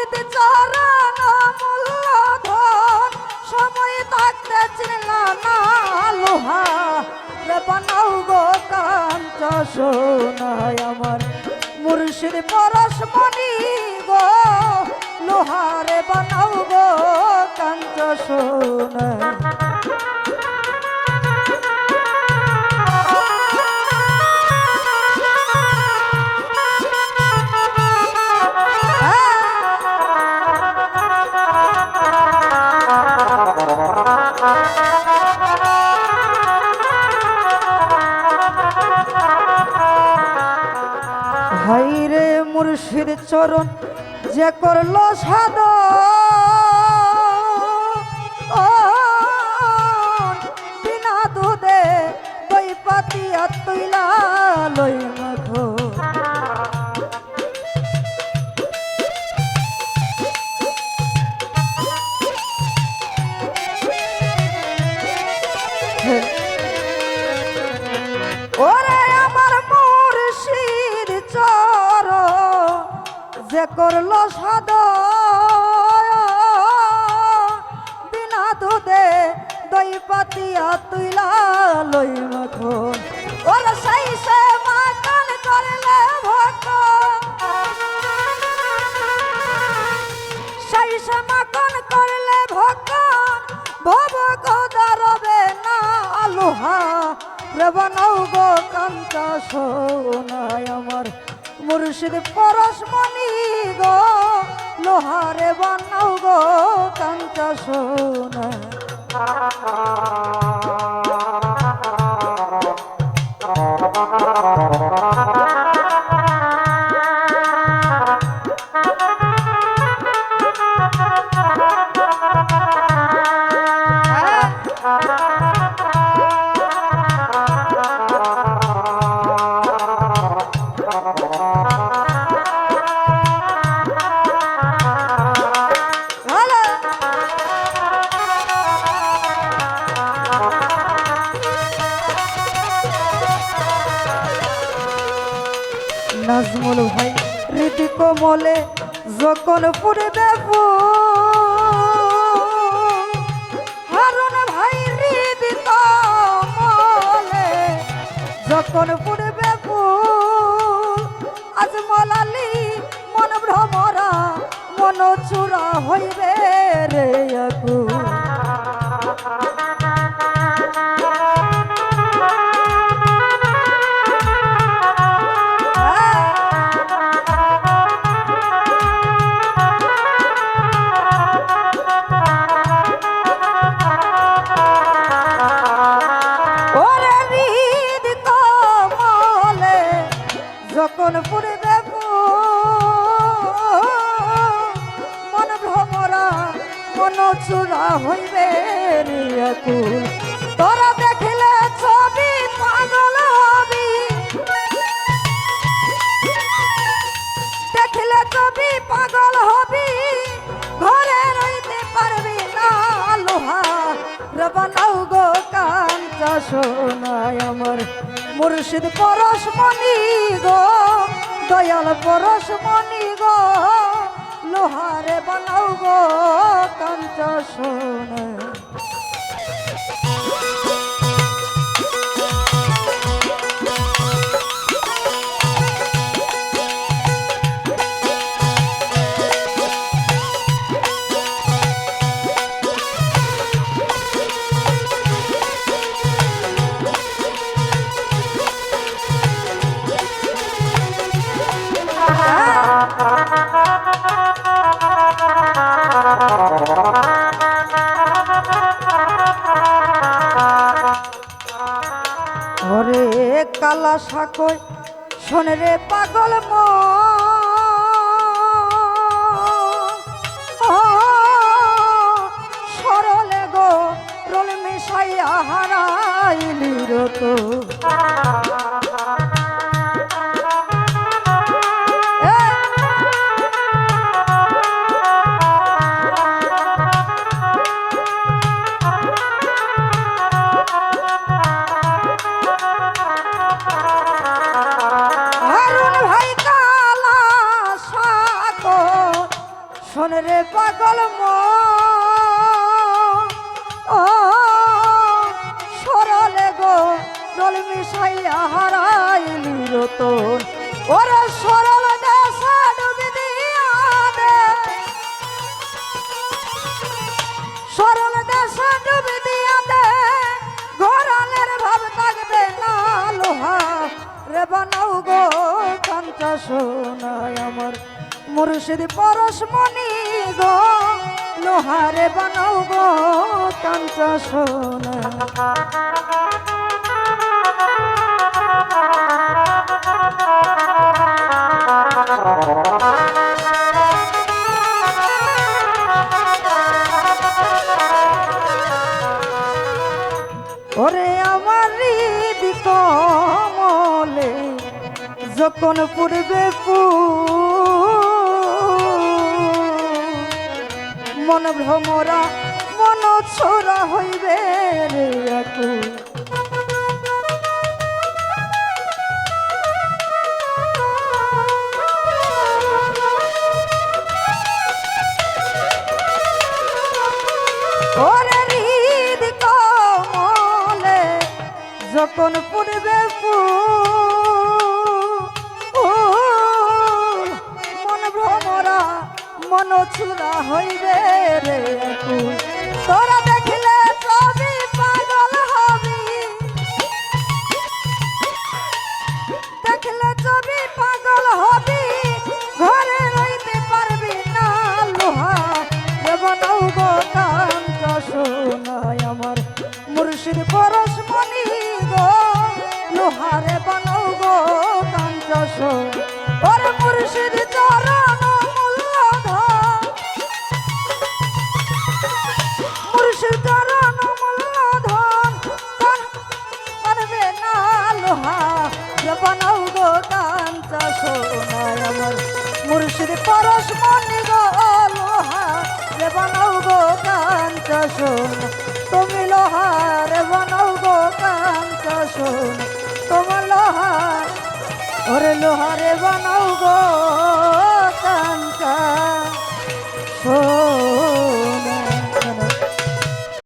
মুর্শিদ চরণ মূল্যধন সময় থাকতে চিনলা না লোহা রে বানাও গো কাঞ্চ সোনায় আমার মুর্শিদ পরশমণি গো লোহারে বানাও গো কাঞ্চ সোনায় হাইরে মুর্শিদ চরণ যে করলো সাদ বিনা দুধে দই পাতিয়া তুইলা লই মাখো ওরে আমার মুর্শিদ চরণ যে করলো সাদ বিনা দুধে দই পাতিয়া তুইলা লই মাখন ওরে সেই সে মাখন করলে ভক্ত সেই সে মাখন করলে ভক্ত ভব গোদা রবে না লোহা রে বানাও গো কাঞ্চা সোনায় আমার মুর্শিদ পরশমণি গো লোহারে বানাও গো কাঞ্চা সোনায় নাজমুল ভাই রীতি কোমলে যখন পুরবে হারুন ভাই রীতি কোমলে যখন পুরবে আজ মলালি মন ভ্রমরা মন চূড়া হইবে রে আকু যখন পুরবে মন ভ্রমরা মন চূড়া হইবে রিয়াকুল তোরা দেখিলে ছবি পাগল হবি দেখিলে ছবি পাগল হবি ঘরে রইতে পারবি না লোহা রে বানাও গো কাঞ্চা সোনায় আমার মুর্শিদ পরশমণি গো দয়াল পরশমণি গো লোহারে বানাও গো কাঞ্চা সোনায় ওরে কালা সাকই শোনে রে পাগল সরলে গো রোল মিশাইয়া হারাইলি রত রে পাগল ও সরলে গো রল মিশাইয়া হারাইলি রতন ওরে সরল দেশে ডুবি দিয়া দে সরল দেশে ডুবি দিয়া দে ঘোরালের ভাব থাকবে না লোহা রে বানাও গো কাঞ্চা সোনায় আমার মুর্শিদ পরশমণি গো লোহারে বানাও গো কাঞ্চা সোনা ওরে আমার হৃদি কমলে যখন পূর্বে মন ভ্রমরা মন ছোড়া হইবে রে আকুল ওরে হৃদি কমলে যখন পূর্বে মন ভ্রমরা মন ছুড়া হইবে রে আকুল তোরা দেখিলে ছবি পাগল হবি দেখলে ছবি পাগল হবি ঘরে রইতে পারবি না লোহা বানাও গো কাঞ্চা সোনায় আমার মুর্শিদ পরশমণি গো লোহারে বানাও গো কাঞ্চা সোনা ওরে মুর্শিদ চরণ মূল্যধন মুর্শিদ চরণ মূল্যধন পারবে না লোহা বানাও গো কাঞ্চা সোনায় আমার মুর্শিদ পরশমণি গো লোহা রে বানাও গো কাঞ্চা সোনা তুমি লোহার বানাও গো কাঞ্চা সোনা তোমার লোহার ওরে লোহারে বানাও গো কাঞ্চা সোনা